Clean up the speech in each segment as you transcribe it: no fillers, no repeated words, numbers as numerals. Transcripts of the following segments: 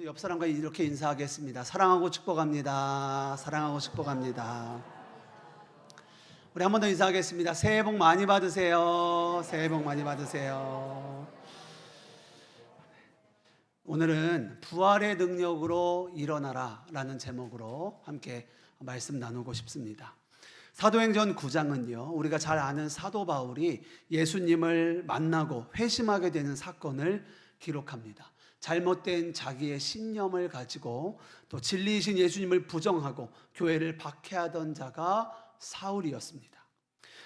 옆 사람과 이렇게 인사하겠습니다. 사랑하고 축복합니다. 사랑하고 축복합니다. 우리 한 번 더 인사하겠습니다. 새해 복 많이 받으세요. 새해 복 많이 받으세요. 오늘은 부활의 능력으로 일어나라 라는 제목으로 함께 말씀 나누고 싶습니다. 사도행전 9장은요, 우리가 잘 아는 사도 바울이 예수님을 만나고 회심하게 되는 사건을 기록합니다. 잘못된 자기의 신념을 가지고 또 진리이신 예수님을 부정하고 교회를 박해하던 자가 사울이었습니다.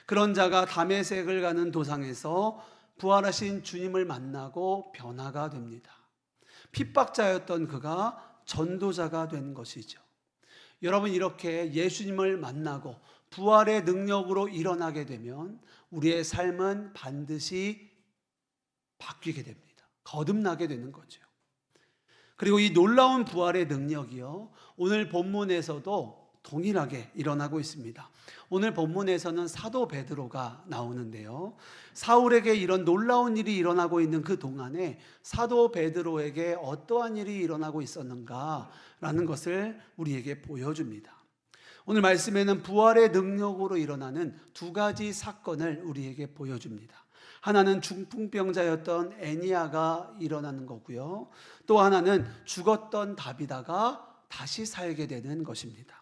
그런 자가 다메섹을 가는 도상에서 부활하신 주님을 만나고 변화가 됩니다. 핍박자였던 그가 전도자가 된 것이죠. 여러분, 이렇게 예수님을 만나고 부활의 능력으로 일어나게 되면 우리의 삶은 반드시 바뀌게 됩니다. 거듭나게 되는 거죠. 그리고 이 놀라운 부활의 능력이요, 오늘 본문에서도 동일하게 일어나고 있습니다. 오늘 본문에서는 사도 베드로가 나오는데요, 사울에게 이런 놀라운 일이 일어나고 있는 그 동안에 사도 베드로에게 어떠한 일이 일어나고 있었는가라는 것을 우리에게 보여줍니다. 오늘 말씀에는 부활의 능력으로 일어나는 두 가지 사건을 우리에게 보여줍니다. 하나는 중풍병자였던 애니야가 일어나는 거고요, 또 하나는 죽었던 다비다가 다시 살게 되는 것입니다.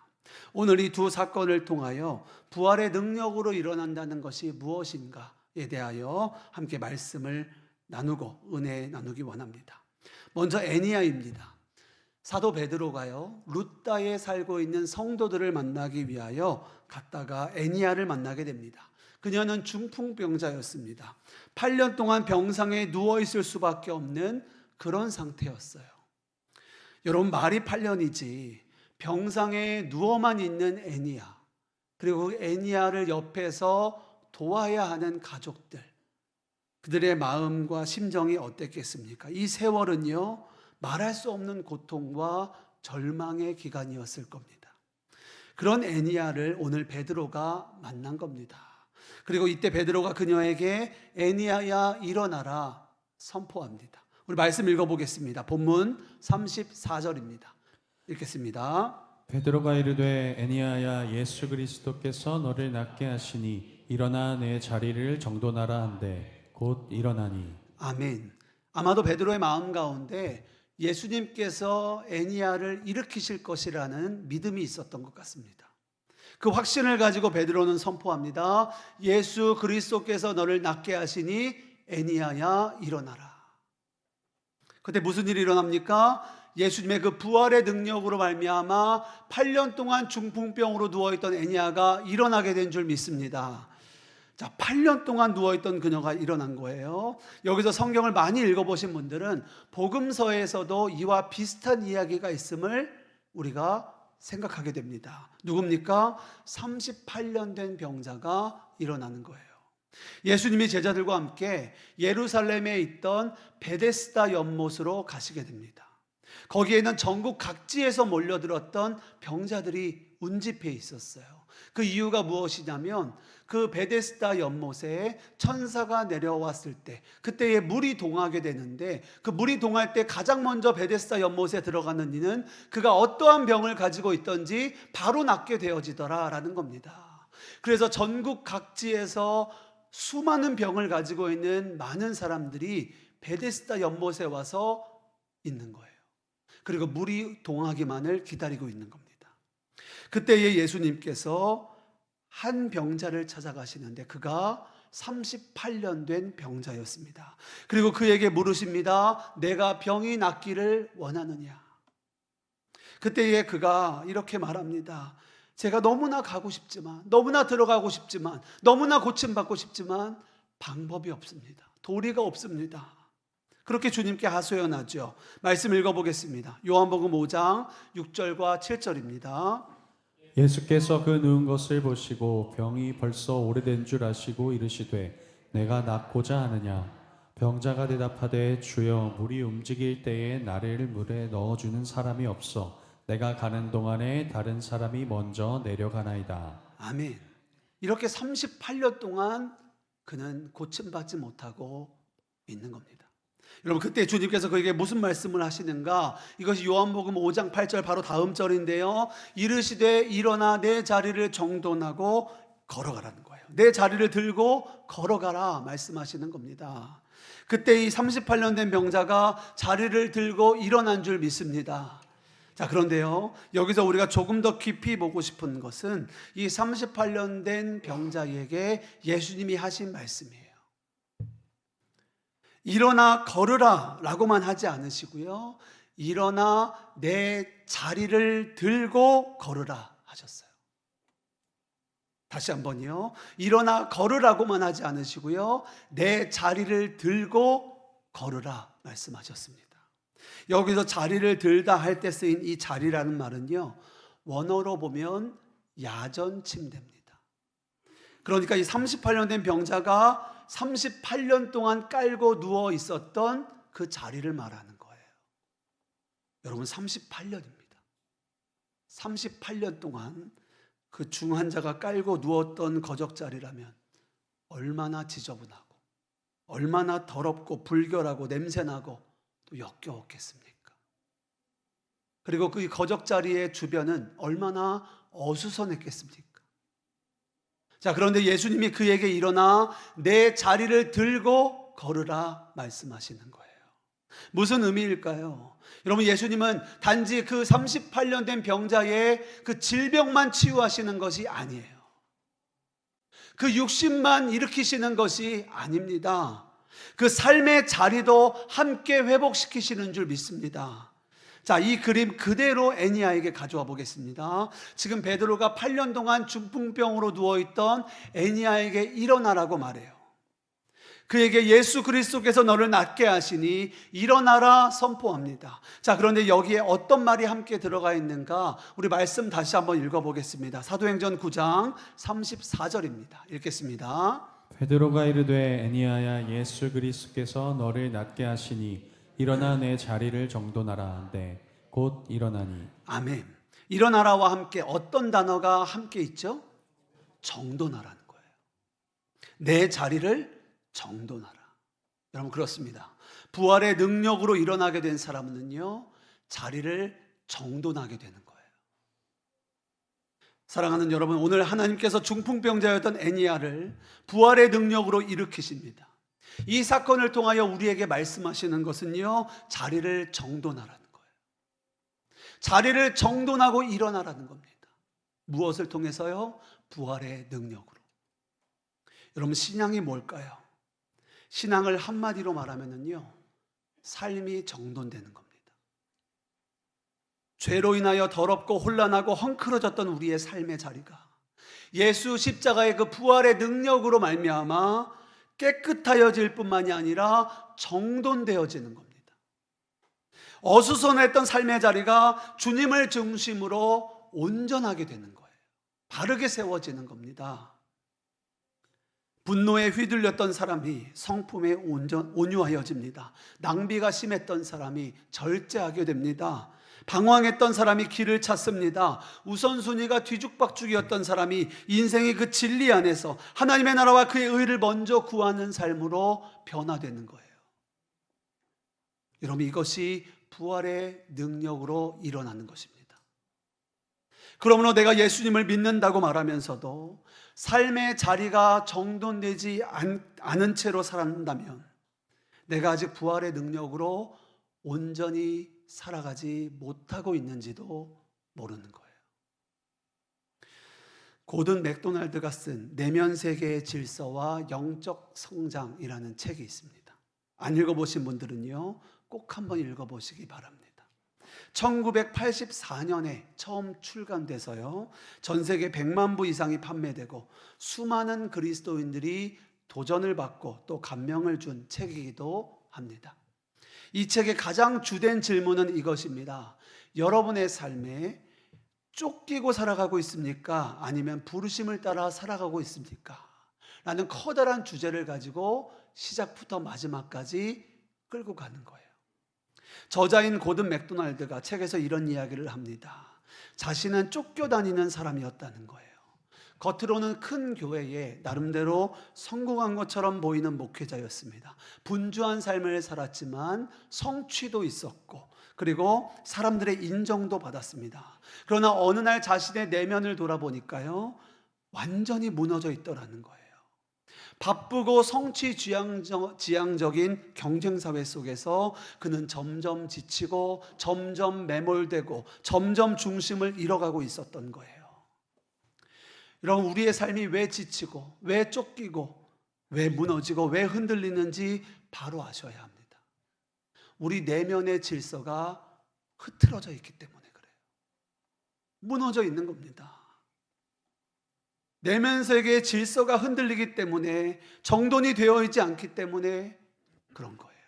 오늘 이 두 사건을 통하여 부활의 능력으로 일어난다는 것이 무엇인가에 대하여 함께 말씀을 나누고 은혜 나누기 원합니다. 먼저 애니야입니다. 사도 베드로가요, 루다에 살고 있는 성도들을 만나기 위하여 갔다가 애니야를 만나게 됩니다. 그녀는 중풍병자였습니다. 8년 동안 병상에 누워있을 수밖에 없는 그런 상태였어요. 여러분, 말이 8년이지 병상에 누워만 있는 애니야, 그리고 애니야를 옆에서 도와야 하는 가족들, 그들의 마음과 심정이 어땠겠습니까? 이 세월은요, 말할 수 없는 고통과 절망의 기간이었을 겁니다. 그런 애니야를 오늘 베드로가 만난 겁니다. 그리고 이때 베드로가 그녀에게 애니야야 일어나라 선포합니다. 우리 말씀 읽어보겠습니다. 본문 34절입니다. 읽겠습니다. 베드로가 이르되 애니야야 예수 그리스도께서 너를 낫게 하시니 일어나 내 자리를 정돈하라 한데 곧 일어나니. 아멘. 아마도 베드로의 마음 가운데 예수님께서 애니야를 일으키실 것이라는 믿음이 있었던 것 같습니다. 그 확신을 가지고 베드로는 선포합니다. 예수 그리스도께서 너를 낫게 하시니 애니야야 일어나라. 그때 무슨 일이 일어납니까? 예수님의 그 부활의 능력으로 말미암아 8년 동안 중풍병으로 누워있던 애니야가 일어나게 된 줄 믿습니다. 자, 8년 동안 누워있던 그녀가 일어난 거예요. 여기서 성경을 많이 읽어보신 분들은 복음서에서도 이와 비슷한 이야기가 있음을 우리가 생각하게 됩니다. 누굽니까? 38년 된 병자가 일어나는 거예요. 예수님이 제자들과 함께 예루살렘에 있던 베데스다 연못으로 가시게 됩니다. 거기에는 전국 각지에서 몰려들었던 병자들이 운집해 있었어요. 그 이유가 무엇이냐면 그 베데스다 연못에 천사가 내려왔을 때 그때에 물이 동하게 되는데, 그 물이 동할 때 가장 먼저 베데스다 연못에 들어가는 이는 그가 어떠한 병을 가지고 있던지 바로 낫게 되어지더라라는 겁니다. 그래서 전국 각지에서 수많은 병을 가지고 있는 많은 사람들이 베데스다 연못에 와서 있는 거예요. 그리고 물이 동하기만을 기다리고 있는 겁니다. 그때에 예수님께서 한 병자를 찾아가시는데 그가 38년 된 병자였습니다. 그리고 그에게 물으십니다. 내가 병이 낫기를 원하느냐? 그때에 그가 이렇게 말합니다. 제가 너무나 가고 싶지만, 너무나 들어가고 싶지만, 너무나 고침받고 싶지만 방법이 없습니다. 도리가 없습니다. 그렇게 주님께 하소연하죠. 말씀 읽어보겠습니다. 요한복음 5장 6절과 7절입니다. 예수께서 그 누운 것을 보시고 병이 벌써 오래된 줄 아시고 이르시되 내가 낫고자 하느냐? 병자가 대답하되 주여 물이 움직일 때에 나를 물에 넣어주는 사람이 없어 내가 가는 동안에 다른 사람이 먼저 내려가나이다. 아멘. 이렇게 38년 동안 그는 고침받지 못하고 있는 겁니다. 여러분, 그때 주님께서 그에게 무슨 말씀을 하시는가? 이것이 요한복음 5장 8절 바로 다음 절인데요. 이르시되 일어나 내 자리를 정돈하고 걸어가라는 거예요. 내 자리를 들고 걸어가라 말씀하시는 겁니다. 그때 이 38년 된 병자가 자리를 들고 일어난 줄 믿습니다. 자, 그런데요, 여기서 우리가 조금 더 깊이 보고 싶은 것은 이 38년 된 병자에게 예수님이 하신 말씀이에요. 일어나 걸으라 라고만 하지 않으시고요, 일어나 내 자리를 들고 걸으라 하셨어요. 다시 한번요, 일어나 걸으라고만 하지 않으시고요, 내 자리를 들고 걸으라 말씀하셨습니다. 여기서 자리를 들다 할 때 쓰인 이 자리라는 말은요, 원어로 보면 야전 침대입니다. 그러니까 이 38년 된 병자가 38년 동안 깔고 누워 있었던 그 자리를 말하는 거예요. 여러분, 38년입니다. 38년 동안 그 중환자가 깔고 누웠던 거적자리라면 얼마나 지저분하고 얼마나 더럽고 불결하고 냄새나고 또 역겨웠겠습니까? 그리고 그 거적자리의 주변은 얼마나 어수선했겠습니까? 자, 그런데 예수님이 그에게 일어나 내 자리를 들고 걸으라 말씀하시는 거예요. 무슨 의미일까요? 여러분, 예수님은 단지 그 38년 된 병자의 그 질병만 치유하시는 것이 아니에요. 그 육신만 일으키시는 것이 아닙니다. 그 삶의 자리도 함께 회복시키시는 줄 믿습니다. 자, 이 그림 그대로 애니야에게 가져와 보겠습니다. 지금 베드로가 8년 동안 중풍병으로 누워있던 애니야에게 일어나라고 말해요. 그에게 예수 그리스도께서 너를 낫게 하시니 일어나라 선포합니다. 자, 그런데 여기에 어떤 말이 함께 들어가 있는가? 우리 말씀 다시 한번 읽어보겠습니다. 사도행전 9장 34절입니다. 읽겠습니다. 베드로가 이르되 애니야야, 예수 그리스도께서 너를 낫게 하시니 일어나 내 자리를 정돈하라 한데 곧 일어나니. 아멘. 일어나라와 함께 어떤 단어가 함께 있죠? 정돈하라는 거예요. 내 자리를 정돈하라. 여러분, 그렇습니다. 부활의 능력으로 일어나게 된 사람은요, 자리를 정돈하게 되는 거예요. 사랑하는 여러분, 오늘 하나님께서 중풍병자였던 애니야를 부활의 능력으로 일으키십니다. 이 사건을 통하여 우리에게 말씀하시는 것은요, 자리를 정돈하라는 거예요. 자리를 정돈하고 일어나라는 겁니다. 무엇을 통해서요? 부활의 능력으로. 여러분, 신앙이 뭘까요? 신앙을 한마디로 말하면요, 삶이 정돈되는 겁니다. 죄로 인하여 더럽고 혼란하고 헝클어졌던 우리의 삶의 자리가 예수 십자가의 그 부활의 능력으로 말미암아 깨끗하여질 뿐만이 아니라 정돈되어지는 겁니다. 어수선했던 삶의 자리가 주님을 중심으로 온전하게 되는 거예요. 바르게 세워지는 겁니다. 분노에 휘둘렸던 사람이 성품에 온유하여집니다. 낭비가 심했던 사람이 절제하게 됩니다. 방황했던 사람이 길을 찾습니다. 우선순위가 뒤죽박죽이었던 사람이 인생의 그 진리 안에서 하나님의 나라와 그의 의를 먼저 구하는 삶으로 변화되는 거예요. 여러분, 이것이 부활의 능력으로 일어나는 것입니다. 그러므로 내가 예수님을 믿는다고 말하면서도 삶의 자리가 정돈되지 않은 채로 살아간다면 내가 아직 부활의 능력으로 온전히 살아가지 못하고 있는지도 모르는 거예요. 고든 맥도날드가 쓴 내면 세계의 질서와 영적 성장이라는 책이 있습니다. 안 읽어보신 분들은요, 꼭 한번 읽어보시기 바랍니다. 1984년에 처음 출간돼서요, 전 세계 100만 부 이상이 판매되고 수많은 그리스도인들이 도전을 받고 또 감명을 준 책이기도 합니다. 이 책의 가장 주된 질문은 이것입니다. 여러분의 삶에 쫓기고 살아가고 있습니까? 아니면 부르심을 따라 살아가고 있습니까? 라는 커다란 주제를 가지고 시작부터 마지막까지 끌고 가는 거예요. 저자인 고든 맥도날드가 책에서 이런 이야기를 합니다. 자신은 쫓겨다니는 사람이었다는 거예요. 겉으로는 큰 교회에 나름대로 성공한 것처럼 보이는 목회자였습니다. 분주한 삶을 살았지만 성취도 있었고, 그리고 사람들의 인정도 받았습니다. 그러나 어느 날 자신의 내면을 돌아보니까요, 완전히 무너져 있더라는 거예요. 바쁘고 성취 지향적인 경쟁사회 속에서 그는 점점 지치고 점점 매몰되고 점점 중심을 잃어가고 있었던 거예요. 여러분, 우리의 삶이 왜 지치고 왜 쫓기고 왜 무너지고 왜 흔들리는지 바로 아셔야 합니다. 우리 내면의 질서가 흐트러져 있기 때문에 그래요. 무너져 있는 겁니다. 내면 세계의 질서가 흔들리기 때문에, 정돈이 되어 있지 않기 때문에 그런 거예요.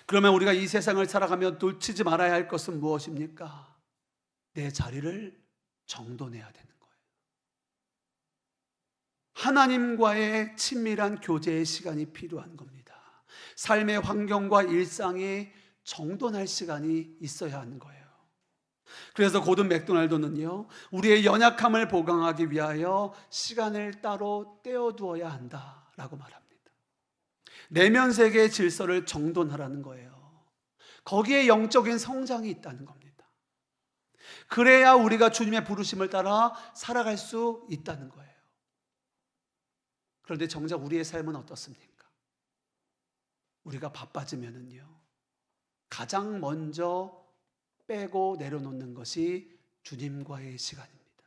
그러면 우리가 이 세상을 살아가며 놓치지 말아야 할 것은 무엇입니까? 내 자리를 정돈해야 되는 거예요. 하나님과의 친밀한 교제의 시간이 필요한 겁니다. 삶의 환경과 일상이 정돈할 시간이 있어야 하는 거예요. 그래서 고든 맥도날드는요, 우리의 연약함을 보강하기 위하여 시간을 따로 떼어두어야 한다라고 말합니다. 내면 세계의 질서를 정돈하라는 거예요. 거기에 영적인 성장이 있다는 겁니다. 그래야 우리가 주님의 부르심을 따라 살아갈 수 있다는 거예요. 그런데 정작 우리의 삶은 어떻습니까? 우리가 바빠지면은요, 가장 먼저 빼고 내려놓는 것이 주님과의 시간입니다.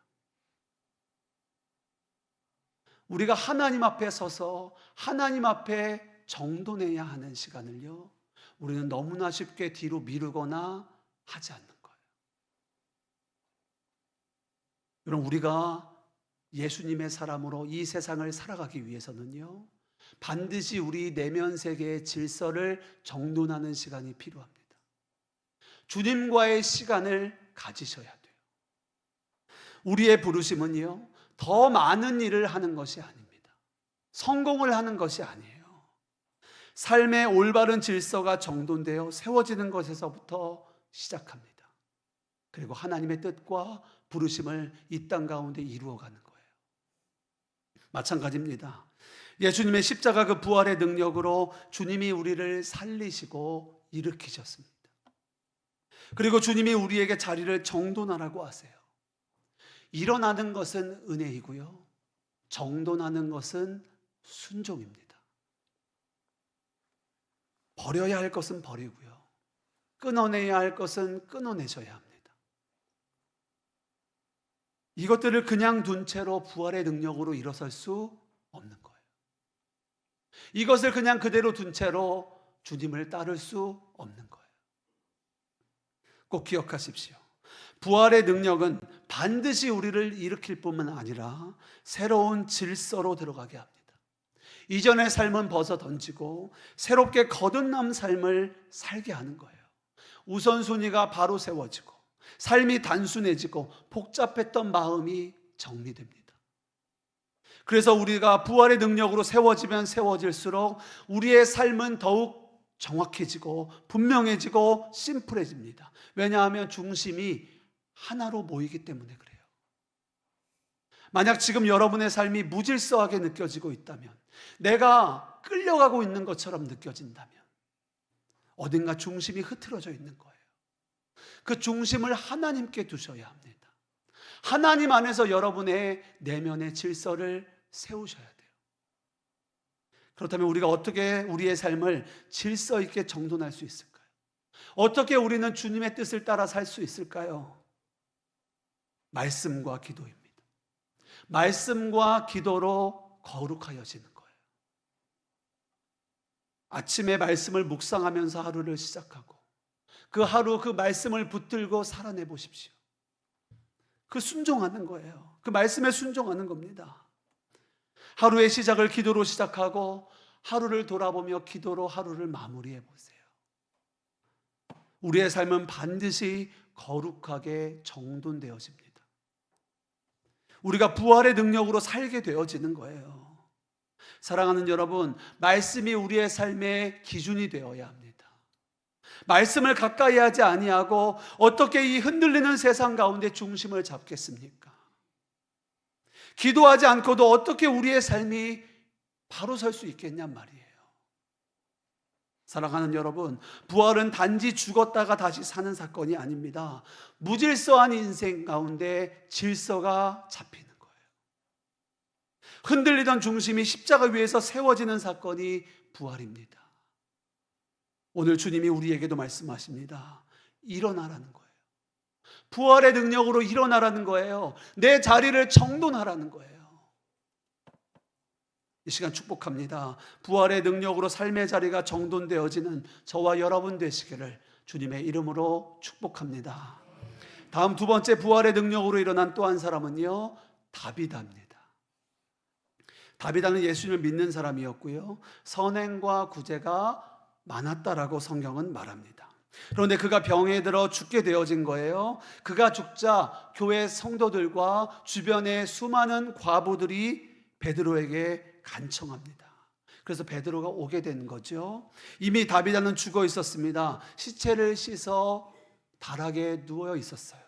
우리가 하나님 앞에 서서 하나님 앞에 정돈해야 하는 시간을요, 우리는 너무나 쉽게 뒤로 미루거나 하지 않는 거예요. 여러분, 우리가 예수님의 사람으로 이 세상을 살아가기 위해서는요, 반드시 우리 내면 세계의 질서를 정돈하는 시간이 필요합니다. 주님과의 시간을 가지셔야 돼요. 우리의 부르심은요, 더 많은 일을 하는 것이 아닙니다. 성공을 하는 것이 아니에요. 삶의 올바른 질서가 정돈되어 세워지는 것에서부터 시작합니다. 그리고 하나님의 뜻과 부르심을 이 땅 가운데 이루어가는 거예요. 마찬가지입니다. 예수님의 십자가 그 부활의 능력으로 주님이 우리를 살리시고 일으키셨습니다. 그리고 주님이 우리에게 자리를 정돈하라고 하세요. 일어나는 것은 은혜이고요, 정돈하는 것은 순종입니다. 버려야 할 것은 버리고요, 끊어내야 할 것은 끊어내셔야 합니다. 이것들을 그냥 둔 채로 부활의 능력으로 일어설 수 없는 거예요. 이것을 그냥 그대로 둔 채로 주님을 따를 수 없는 거예요. 꼭 기억하십시오. 부활의 능력은 반드시 우리를 일으킬 뿐만 아니라 새로운 질서로 들어가게 합니다. 이전의 삶은 벗어 던지고 새롭게 거듭난 삶을 살게 하는 거예요. 우선순위가 바로 세워지고 삶이 단순해지고 복잡했던 마음이 정리됩니다. 그래서 우리가 부활의 능력으로 세워지면 세워질수록 우리의 삶은 더욱 정확해지고 분명해지고 심플해집니다. 왜냐하면 중심이 하나로 모이기 때문에 그래요. 만약 지금 여러분의 삶이 무질서하게 느껴지고 있다면, 내가 끌려가고 있는 것처럼 느껴진다면 어딘가 중심이 흐트러져 있는 거예요. 그 중심을 하나님께 두셔야 합니다. 하나님 안에서 여러분의 내면의 질서를 세우셔야 돼요. 그렇다면 우리가 어떻게 우리의 삶을 질서 있게 정돈할 수 있을까요? 어떻게 우리는 주님의 뜻을 따라 살 수 있을까요? 말씀과 기도입니다. 말씀과 기도로 거룩하여지는 거예요. 아침에 말씀을 묵상하면서 하루를 시작하고 그 하루 그 말씀을 붙들고 살아내 보십시오. 그 순종하는 거예요. 그 말씀에 순종하는 겁니다. 하루의 시작을 기도로 시작하고 하루를 돌아보며 기도로 하루를 마무리해 보세요. 우리의 삶은 반드시 거룩하게 정돈되어집니다. 우리가 부활의 능력으로 살게 되어지는 거예요. 사랑하는 여러분, 말씀이 우리의 삶의 기준이 되어야 합니다. 말씀을 가까이 하지 아니하고 어떻게 이 흔들리는 세상 가운데 중심을 잡겠습니까? 기도하지 않고도 어떻게 우리의 삶이 바로 설 수 있겠냔 말이에요. 사랑하는 여러분, 부활은 단지 죽었다가 다시 사는 사건이 아닙니다. 무질서한 인생 가운데 질서가 잡히는 거예요. 흔들리던 중심이 십자가 위에서 세워지는 사건이 부활입니다. 오늘 주님이 우리에게도 말씀하십니다. 일어나라는 거예요. 부활의 능력으로 일어나라는 거예요. 내 자리를 정돈하라는 거예요. 이 시간 축복합니다. 부활의 능력으로 삶의 자리가 정돈되어지는 저와 여러분 되시기를 주님의 이름으로 축복합니다. 다음 두 번째 부활의 능력으로 일어난 또 한 사람은요, 다비다입니다. 다비다는 예수님을 믿는 사람이었고요, 선행과 구제가 많았다라고 성경은 말합니다. 그런데 그가 병에 들어 죽게 되어진 거예요. 그가 죽자 교회 성도들과 주변의 수많은 과부들이 베드로에게 간청합니다. 그래서 베드로가 오게 된 거죠. 이미 다비다는 죽어 있었습니다. 시체를 씻어 다락에 누워 있었어요.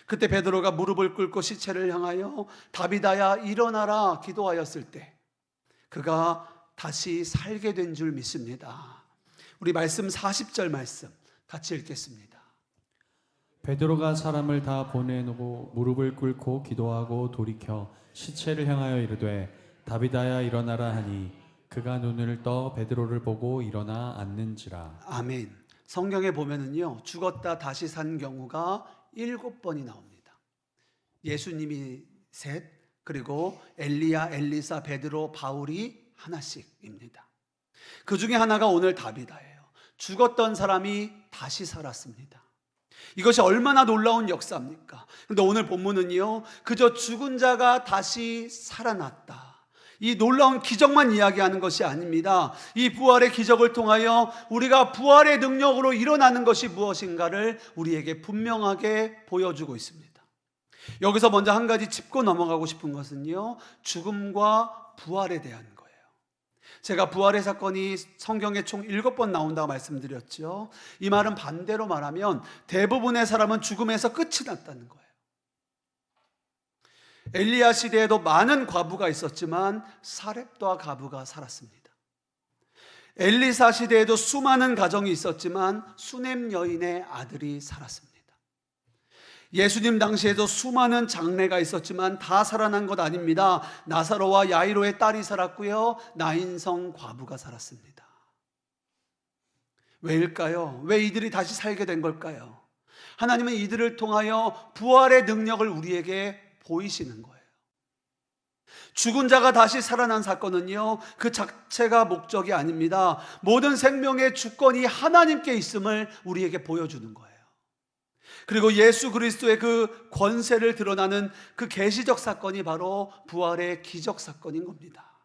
그때 베드로가 무릎을 꿇고 시체를 향하여 다비다야 일어나라 기도하였을 때 그가 다시 살게 된 줄 믿습니다. 우리 말씀 40절 말씀 같이 읽겠습니다. 베드로가 사람을 다 보내놓고 무릎을 꿇고 기도하고 돌이켜 시체를 향하여 이르되 다비다야 일어나라 하니 그가 눈을 떠 베드로를 보고 일어나 앉는지라. 아멘. 성경에 보면은요, 죽었다 다시 산 경우가 7번이 나옵니다. 예수님이 셋, 그리고 엘리야, 엘리사, 베드로, 바울이 하나씩입니다. 그 중에 하나가 오늘 다비다예요. 죽었던 사람이 다시 살았습니다. 이것이 얼마나 놀라운 역사입니까? 그런데 오늘 본문은요, 그저 죽은 자가 다시 살아났다, 이 놀라운 기적만 이야기하는 것이 아닙니다. 이 부활의 기적을 통하여 우리가 부활의 능력으로 일어나는 것이 무엇인가를 우리에게 분명하게 보여주고 있습니다. 여기서 먼저 한 가지 짚고 넘어가고 싶은 것은요, 죽음과 부활에 대한 거예요. 제가 부활의 사건이 성경에 총 7번 나온다고 말씀드렸죠. 이 말은 반대로 말하면 대부분의 사람은 죽음에서 끝이 났다는 거예요. 엘리야 시대에도 많은 과부가 있었지만 사렙과 과부가 살았습니다. 엘리사 시대에도 수많은 가정이 있었지만 수넴 여인의 아들이 살았습니다. 예수님 당시에도 수많은 장례가 있었지만 다 살아난 것 아닙니다. 나사로와 야이로의 딸이 살았고요, 나인성 과부가 살았습니다. 왜일까요? 왜 이들이 다시 살게 된 걸까요? 하나님은 이들을 통하여 부활의 능력을 우리에게 보이시는 거예요. 죽은 자가 다시 살아난 사건은요, 그 자체가 목적이 아닙니다. 모든 생명의 주권이 하나님께 있음을 우리에게 보여주는 거예요. 그리고 예수 그리스도의 그 권세를 드러나는 그 계시적 사건이 바로 부활의 기적 사건인 겁니다.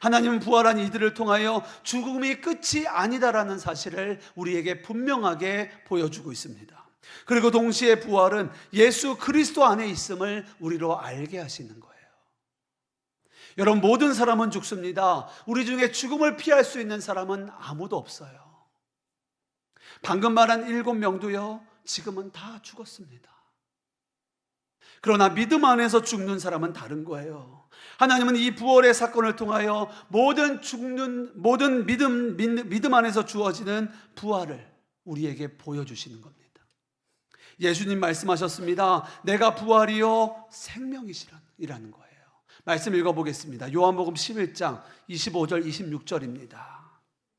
하나님은 부활한 이들을 통하여 죽음이 끝이 아니다라는 사실을 우리에게 분명하게 보여주고 있습니다. 그리고 동시에 부활은 예수 그리스도 안에 있음을 우리로 알게 하시는 거예요. 여러분, 모든 사람은 죽습니다. 우리 중에 죽음을 피할 수 있는 사람은 아무도 없어요. 방금 말한 7명도요, 지금은 다 죽었습니다. 그러나 믿음 안에서 죽는 사람은 다른 거예요. 하나님은 이 부활의 사건을 통하여 모든 믿음 안에서 주어지는 부활을 우리에게 보여주시는 겁니다. 예수님 말씀하셨습니다. 내가 부활이요 생명이시라는 거예요. 말씀 읽어보겠습니다. 요한복음 11장 25절 26절입니다.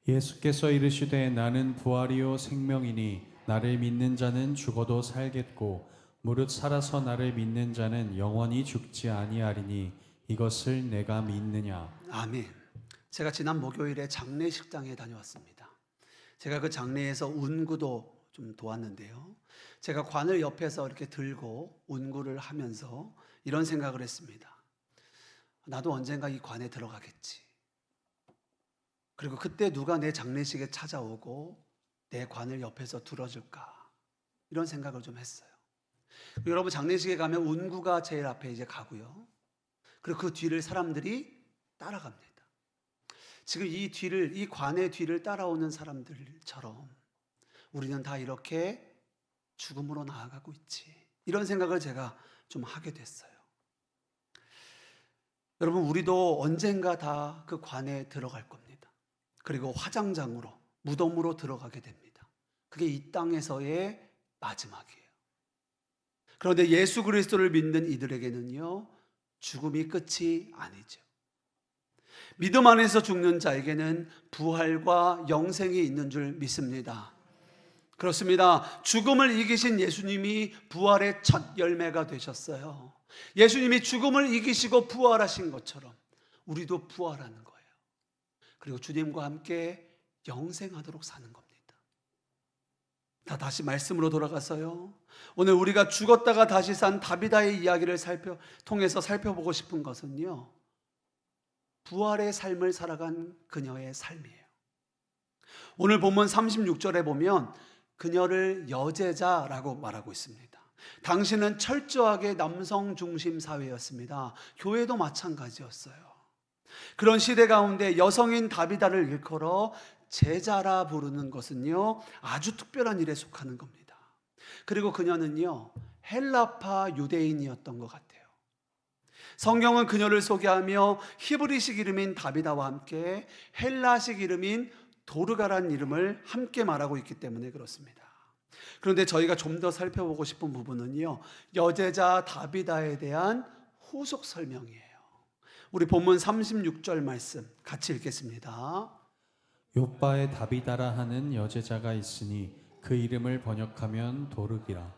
예수께서 이르시되 나는 부활이요 생명이니 나를 믿는 자는 죽어도 살겠고 무릇 살아서 나를 믿는 자는 영원히 죽지 아니하리니 이것을 내가 믿느냐. 아멘. 제가 지난 목요일에 장례식장에 다녀왔습니다. 제가 그 장례에서 운구도 좀 도왔는데요, 제가 관을 옆에서 이렇게 들고 운구를 하면서 이런 생각을 했습니다. 나도 언젠가 이 관에 들어가겠지. 그리고 그때 누가 내 장례식에 찾아오고 내 관을 옆에서 들어줄까, 이런 생각을 좀 했어요. 여러분, 장례식에 가면 운구가 제일 앞에 이제 가고요, 그리고 그 뒤를 사람들이 따라갑니다. 지금 이 관의 뒤를 따라오는 사람들처럼 우리는 다 이렇게 죽음으로 나아가고 있지, 이런 생각을 제가 좀 하게 됐어요. 여러분, 우리도 언젠가 다 그 관에 들어갈 겁니다. 그리고 화장장으로, 무덤으로 들어가게 됩니다. 그게 이 땅에서의 마지막이에요. 그런데 예수 그리스도를 믿는 이들에게는요, 죽음이 끝이 아니죠. 믿음 안에서 죽는 자에게는 부활과 영생이 있는 줄 믿습니다. 그렇습니다. 죽음을 이기신 예수님이 부활의 첫 열매가 되셨어요. 예수님이 죽음을 이기시고 부활하신 것처럼 우리도 부활하는 거예요. 그리고 주님과 함께 영생하도록 사는 겁니다. 다시 말씀으로 돌아가서요, 오늘 우리가 죽었다가 다시 산 다비다의 이야기를 통해서 살펴보고 싶은 것은요, 부활의 삶을 살아간 그녀의 삶이에요. 오늘 본문 36절에 보면 그녀를 여제자라고 말하고 있습니다. 당시는 철저하게 남성 중심 사회였습니다. 교회도 마찬가지였어요. 그런 시대 가운데 여성인 다비다를 일컬어 제자라 부르는 것은요, 아주 특별한 일에 속하는 겁니다. 그리고 그녀는요, 헬라파 유대인이었던 것 같아요. 성경은 그녀를 소개하며 히브리식 이름인 다비다와 함께 헬라식 이름인 도르가란 이름을 함께 말하고 있기 때문에 그렇습니다. 그런데 저희가 좀 더 살펴보고 싶은 부분은요, 여제자 다비다에 대한 후속 설명이에요. 우리 본문 36절 말씀 같이 읽겠습니다. 욥바에 다비다라 하는 여제자가 있으니 그 이름을 번역하면 도르기라.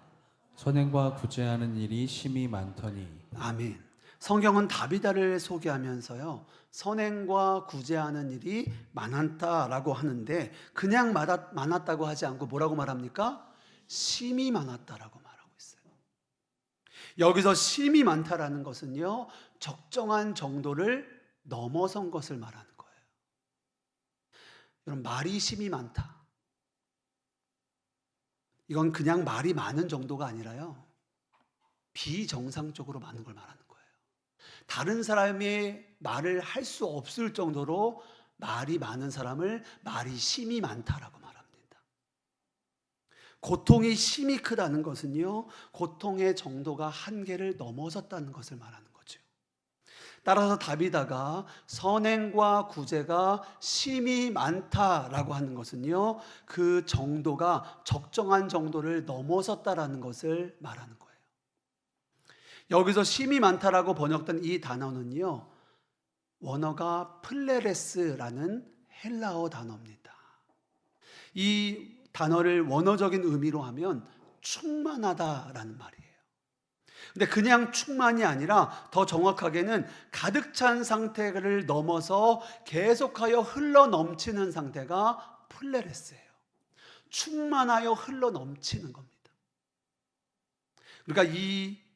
선행과 구제하는 일이 심히 많더니. 아멘. 성경은 다비다를 소개하면서요, 선행과 구제하는 일이 많았다라고 하는데, 그냥 많았다고 하지 않고 뭐라고 말합니까? 심이 많았다라고 말하고 있어요. 여기서 심이 많다라는 것은요, 적정한 정도를 넘어선 것을 말하는 거예요. 여러분, 말이 심이 많다, 이건 그냥 말이 많은 정도가 아니라요, 비정상적으로 많은 걸 말하는 거예요. 다른 사람의 말을 할 수 없을 정도로 말이 많은 사람을 말이 심이 많다라고 말합니다. 고통이 심이 크다는 것은요, 고통의 정도가 한계를 넘어섰다는 것을 말하는 거죠. 따라서 다비다가 선행과 구제가 심이 많다라고 하는 것은요, 그 정도가 적정한 정도를 넘어섰다라는 것을 말하는 거예요. 여기서 심이 많다라고 번역된 이 단어는요, 원어가 플레레스라는 헬라어 단어입니다. 이 단어를 원어적인 의미로 하면 충만하다라는 말이에요. 근데 그냥 충만이 아니라 더 정확하게는 가득 찬 상태를 넘어서 계속하여 흘러 넘치는 상태가 플레레스예요. 충만하여 흘러 넘치는 겁니다. 그러니까 이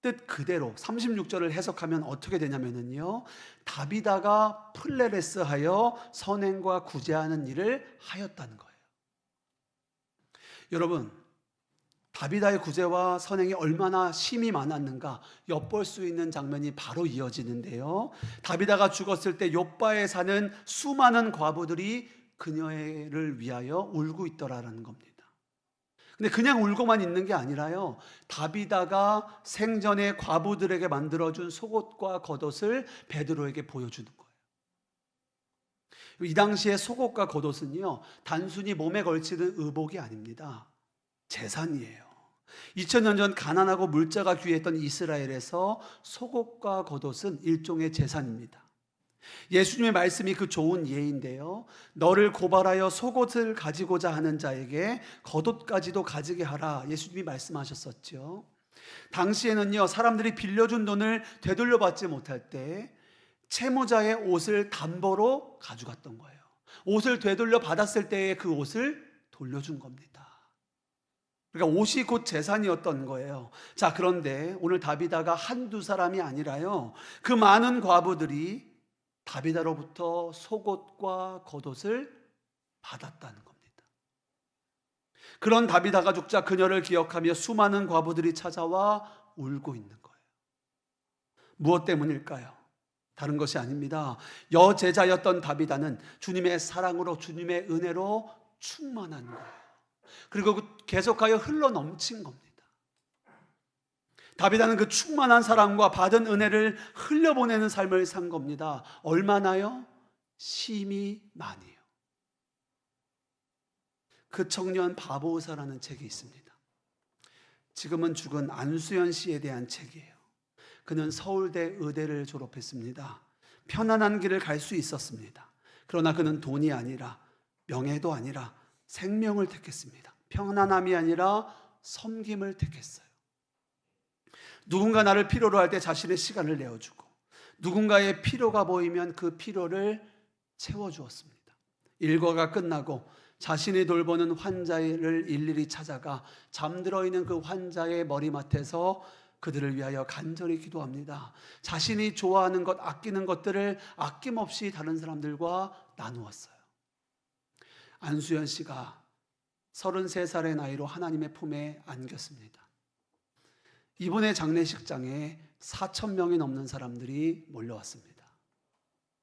뜻 그대로 36절을 해석하면 어떻게 되냐면요, 다비다가 플레레스하여 선행과 구제하는 일을 하였다는 거예요. 여러분, 다비다의 구제와 선행이 얼마나 심이 많았는가 엿볼 수 있는 장면이 바로 이어지는데요, 다비다가 죽었을 때 욥바에 사는 수많은 과부들이 그녀를 위하여 울고 있더라라는 겁니다. 근데 그냥 울고만 있는 게 아니라요, 다비다가 생전에 과부들에게 만들어준 속옷과 겉옷을 베드로에게 보여주는 거예요. 이 당시에 속옷과 겉옷은요, 단순히 몸에 걸치는 의복이 아닙니다. 재산이에요. 2000년 전 가난하고 물자가 귀했던 이스라엘에서 속옷과 겉옷은 일종의 재산입니다. 예수님의 말씀이 그 좋은 예인데요, 너를 고발하여 속옷을 가지고자 하는 자에게 겉옷까지도 가지게 하라, 예수님이 말씀하셨었죠. 당시에는요, 사람들이 빌려준 돈을 되돌려받지 못할 때 채무자의 옷을 담보로 가져갔던 거예요. 옷을 되돌려 받았을 때의 그 옷을 돌려준 겁니다. 그러니까 옷이 곧 재산이었던 거예요. 자, 그런데 오늘 다비다가 한두 사람이 아니라요, 그 많은 과부들이 다비다로부터 속옷과 겉옷을 받았다는 겁니다. 그런 다비다가 죽자 그녀를 기억하며 수많은 과부들이 찾아와 울고 있는 거예요. 무엇 때문일까요? 다른 것이 아닙니다. 여제자였던 다비다는 주님의 사랑으로, 주님의 은혜로 충만한 거예요. 그리고 계속하여 흘러 넘친 겁니다. 다윗은 그 충만한 사랑과 받은 은혜를 흘려보내는 삶을 산 겁니다. 얼마나요? 심히 많이요. 그 청년 바보사라는 책이 있습니다. 지금은 죽은 안수연 씨에 대한 책이에요. 그는 서울대 의대를 졸업했습니다. 편안한 길을 갈 수 있었습니다. 그러나 그는 돈이 아니라 명예도 아니라 생명을 택했습니다. 편안함이 아니라 섬김을 택했어요. 누군가 나를 필요로 할 때 자신의 시간을 내어주고 누군가의 필요가 보이면 그 필요를 채워주었습니다. 일과가 끝나고 자신이 돌보는 환자를 일일이 찾아가 잠들어 있는 그 환자의 머리맡에서 그들을 위하여 간절히 기도합니다. 자신이 좋아하는 것, 아끼는 것들을 아낌없이 다른 사람들과 나누었어요. 안수연 씨가 33살의 나이로 하나님의 품에 안겼습니다. 이번에 장례식장에 4,000명이 넘는 사람들이 몰려왔습니다.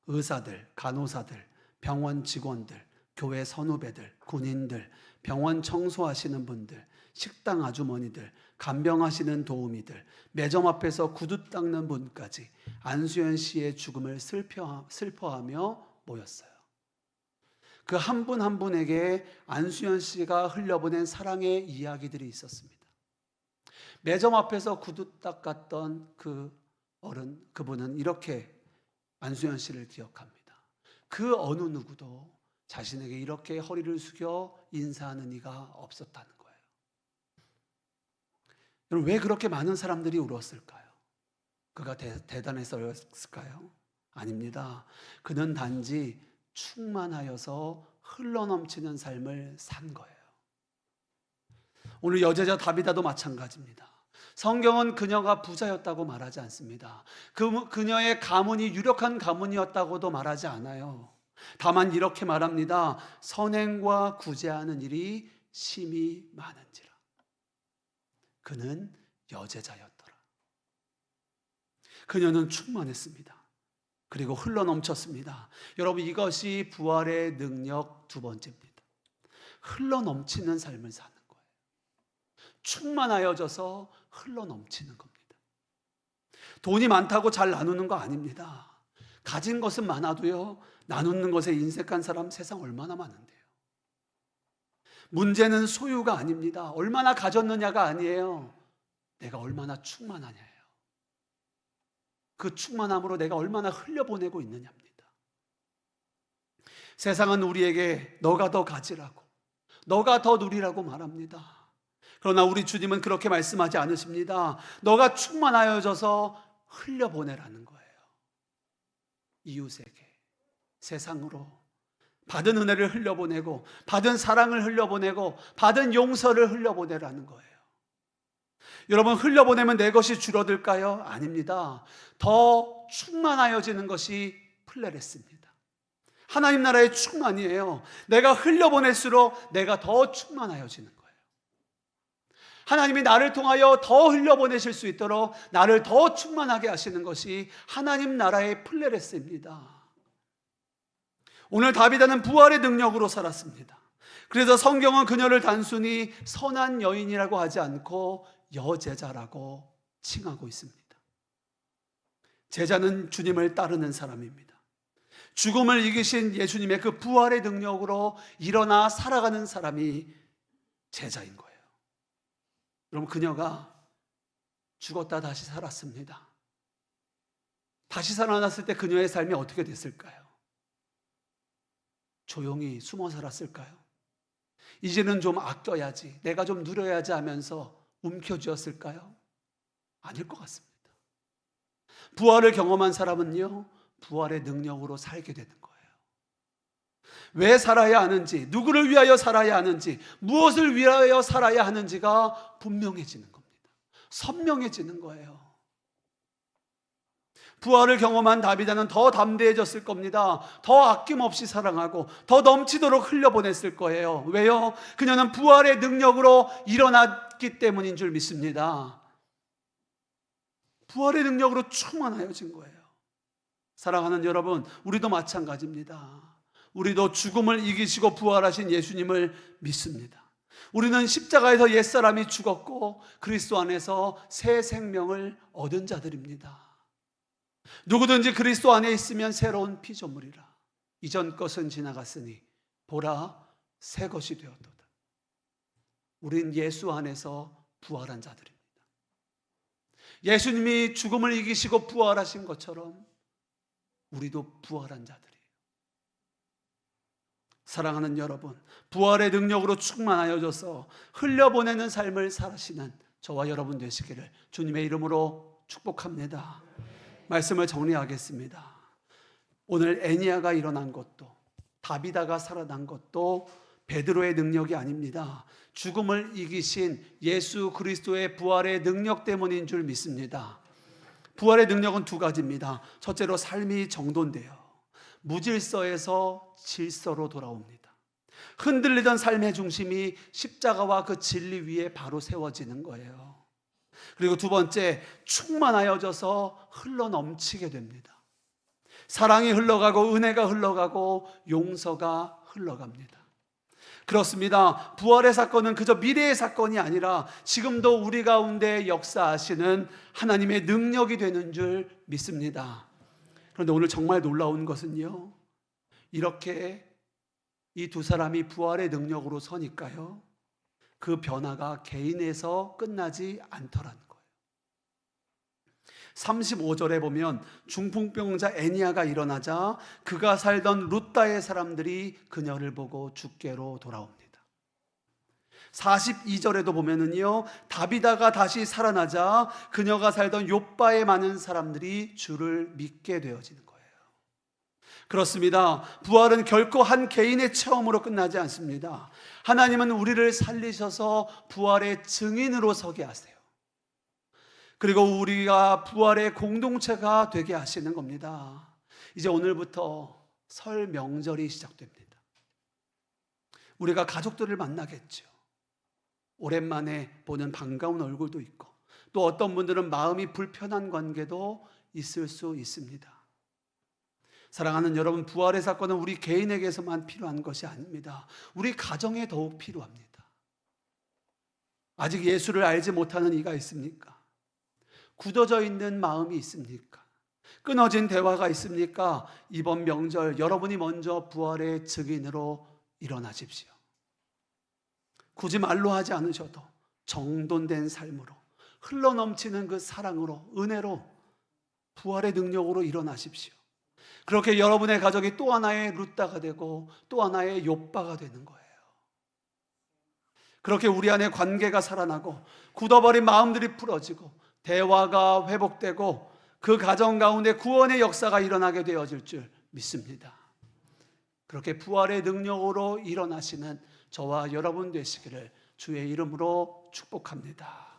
의사들, 간호사들, 병원 직원들, 교회 선후배들, 군인들, 병원 청소하시는 분들, 식당 아주머니들, 간병하시는 도우미들, 매점 앞에서 구두 닦는 분까지 안수연 씨의 죽음을 슬퍼하며 모였어요. 그 한 분 한 분에게 안수연 씨가 흘려보낸 사랑의 이야기들이 있었습니다. 매점 앞에서 구두 닦았던 그분은 이렇게 안수연 씨를 기억합니다. 그 어느 누구도 자신에게 이렇게 허리를 숙여 인사하는 이가 없었다는 거예요. 여러분, 왜 그렇게 많은 사람들이 울었을까요? 그가 대단했을까요? 아닙니다. 그는 단지 충만하여서 흘러넘치는 삶을 산 거예요. 오늘 여제자 다비다도 마찬가지입니다. 성경은 그녀가 부자였다고 말하지 않습니다. 그녀의 가문이 유력한 가문이었다고도 말하지 않아요. 다만 이렇게 말합니다. 선행과 구제하는 일이 심히 많은지라. 그는 여제자였더라. 그녀는 충만했습니다. 그리고 흘러넘쳤습니다. 여러분, 이것이 부활의 능력 두 번째입니다. 흘러넘치는 삶을 사는 거예요. 충만하여져서 흘러넘치는 겁니다. 돈이 많다고 잘 나누는 거 아닙니다. 가진 것은 많아도요, 나누는 것에 인색한 사람 세상 얼마나 많은데요. 문제는 소유가 아닙니다. 얼마나 가졌느냐가 아니에요. 내가 얼마나 충만하냐예요. 그 충만함으로 내가 얼마나 흘려보내고 있느냐입니다. 세상은 우리에게 너가 더 가지라고, 너가 더 누리라고 말합니다. 그러나 우리 주님은 그렇게 말씀하지 않으십니다. 너가 충만하여져서 흘려보내라는 거예요. 이웃에게, 세상으로 받은 은혜를 흘려보내고, 받은 사랑을 흘려보내고, 받은 용서를 흘려보내라는 거예요. 여러분, 흘려보내면 내 것이 줄어들까요? 아닙니다. 더 충만하여지는 것이 플레레스입니다. 하나님 나라의 충만이에요. 내가 흘려보낼수록 내가 더 충만하여지는 거예요. 하나님이 나를 통하여 더 흘려보내실 수 있도록 나를 더 충만하게 하시는 것이 하나님 나라의 플레레스입니다. 오늘 다비다는 부활의 능력으로 살았습니다. 그래서 성경은 그녀를 단순히 선한 여인이라고 하지 않고 여제자라고 칭하고 있습니다. 제자는 주님을 따르는 사람입니다. 죽음을 이기신 예수님의 그 부활의 능력으로 일어나 살아가는 사람이 제자인 거예요. 여러분, 그녀가 죽었다 다시 살았습니다. 다시 살아났을 때 그녀의 삶이 어떻게 됐을까요? 조용히 숨어 살았을까요? 이제는 좀 아껴야지, 내가 좀 누려야지 하면서 움켜쥐었을까요? 아닐 것 같습니다. 부활을 경험한 사람은요, 부활의 능력으로 살게 되는 거예요. 왜 살아야 하는지, 누구를 위하여 살아야 하는지, 무엇을 위하여 살아야 하는지가 분명해지는 겁니다. 선명해지는 거예요. 부활을 경험한 다비다는 더 담대해졌을 겁니다. 더 아낌없이 사랑하고 더 넘치도록 흘려보냈을 거예요. 왜요? 그녀는 부활의 능력으로 일어났기 때문인 줄 믿습니다. 부활의 능력으로 충만하여진 거예요. 사랑하는 여러분, 우리도 마찬가지입니다. 우리도 죽음을 이기시고 부활하신 예수님을 믿습니다. 우리는 십자가에서 옛사람이 죽었고 그리스도 안에서 새 생명을 얻은 자들입니다. 누구든지 그리스도 안에 있으면 새로운 피조물이라. 이전 것은 지나갔으니 보라 새 것이 되었도다. 우린 예수 안에서 부활한 자들입니다. 예수님이 죽음을 이기시고 부활하신 것처럼 우리도 부활한 자들이에요. 사랑하는 여러분, 부활의 능력으로 충만하여져서 흘려보내는 삶을 사시는 저와 여러분 되시기를 주님의 이름으로 축복합니다. 말씀을 정리하겠습니다. 오늘 애니야가 일어난 것도, 다비다가 살아난 것도 베드로의 능력이 아닙니다. 죽음을 이기신 예수 그리스도의 부활의 능력 때문인 줄 믿습니다. 부활의 능력은 두 가지입니다. 첫째로 삶이 정돈돼요. 무질서에서 질서로 돌아옵니다. 흔들리던 삶의 중심이 십자가와 그 진리 위에 바로 세워지는 거예요. 그리고 두 번째, 충만하여져서 흘러넘치게 됩니다. 사랑이 흘러가고 은혜가 흘러가고 용서가 흘러갑니다. 그렇습니다. 부활의 사건은 그저 미래의 사건이 아니라 지금도 우리 가운데 역사하시는 하나님의 능력이 되는 줄 믿습니다. 그런데 오늘 정말 놀라운 것은요, 이렇게 이 두 사람이 부활의 능력으로 서니까요, 그 변화가 개인에서 끝나지 않더라는 거예요. 35절에 보면 중풍병자 애니야가 일어나자 그가 살던 룻다의 사람들이 그녀를 보고 죽게로 돌아옵니다. 42절에도 보면은요, 다비다가 다시 살아나자 그녀가 살던 욥바의 많은 사람들이 주를 믿게 되어지는 거예요. 그렇습니다. 부활은 결코 한 개인의 체험으로 끝나지 않습니다. 하나님은 우리를 살리셔서 부활의 증인으로 서게 하세요. 그리고 우리가 부활의 공동체가 되게 하시는 겁니다. 이제 오늘부터 설 명절이 시작됩니다. 우리가 가족들을 만나겠죠. 오랜만에 보는 반가운 얼굴도 있고, 또 어떤 분들은 마음이 불편한 관계도 있을 수 있습니다. 사랑하는 여러분, 부활의 사건은 우리 개인에게서만 필요한 것이 아닙니다. 우리 가정에 더욱 필요합니다. 아직 예수를 알지 못하는 이가 있습니까? 굳어져 있는 마음이 있습니까? 끊어진 대화가 있습니까? 이번 명절 여러분이 먼저 부활의 증인으로 일어나십시오. 굳이 말로 하지 않으셔도 정돈된 삶으로, 흘러넘치는 그 사랑으로, 은혜로, 부활의 능력으로 일어나십시오. 그렇게 여러분의 가족이 또 하나의 룻다가 되고 또 하나의 욥바가 되는 거예요. 그렇게 우리 안에 관계가 살아나고 굳어버린 마음들이 풀어지고 대화가 회복되고 그 가정 가운데 구원의 역사가 일어나게 되어질 줄 믿습니다. 그렇게 부활의 능력으로 일어나시는 저와 여러분 되시기를 주의 이름으로 축복합니다.